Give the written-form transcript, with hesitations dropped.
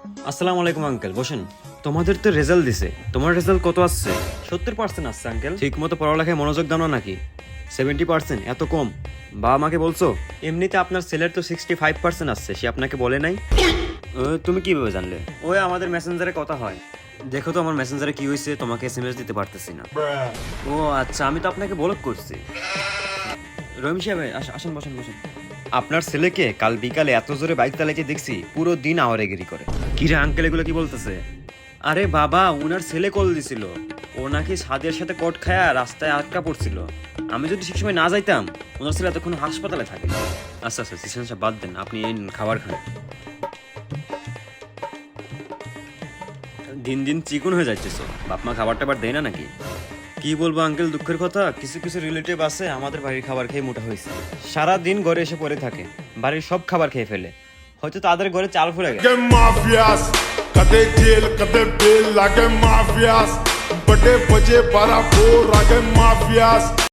আসসালামু আলাইকুম আঙ্কেল, বসেন। তোমাদের তো রেজাল্ট দিছে, তোমার রেজাল্ট কত আসছে? 70% আসছে আঙ্কেল। ঠিক মতো পড়ালেখায় মনোযোগ দাও না নাকি? 70% এত কম? বাবা মাকে বলছো? এমনিতে আপনার ছেলের তো 65% আসছে, সে আপনাকে বলে নাই? তুমি কিভাবে জানলে? ওই আমাদের মেসেঞ্জারে কথা হয়। দেখো তো আমার মেসেঞ্জারে কি হয়েছে, তোমাকে এসএমএস দিতে পারতেছি না। ও আচ্ছা, আমি তো আপনাকে ব্লক করছি। রহিম সাহেব, আসেন, বসেন বসেন। আপনার ছেলেকে কাল বিকালে এত জোরে বাইক চালাইতে দেখছি, পুরো দিন আওয়ারেগিরি করে। কি রে আঙ্কেল, এগুলো কি বলতেছে? আরে বাবা, উনার ছেলে কল দিছিল, ও নাকি সাদের সাথে কট খায়া রাস্তায় আটকা পড়ছিল। আমি যদি ঠিক সময় না যাইতাম, ওনার ছেলে এতক্ষণ হাসপাতালে থাকে। আচ্ছা আচ্ছা, সিসেন সাহেব বাদ দেন, আপনি এই খাবার খান। দিন দিন চিকন হয়ে যাচ্ছিস, বাপ মা খাবার টাবার দেয় না নাকি? কি বলবো আঙ্কেল, দুঃখের কথা, কিছু কিছু রিলেটিভ আছে আমাদের বাড়ির খাবার খেয়ে মোটা হয়েছে। সারা দিন ঘরে এসে পড়ে থাকে, বাড়ির সব খাবার খেয়ে ফেলে। হয়তো তাদের ঘরে চাল ফুরে গেছে। माफियास कदे जेल कदे बेल लागे माफियास बड़े बजे 12 4 आगे माफियास।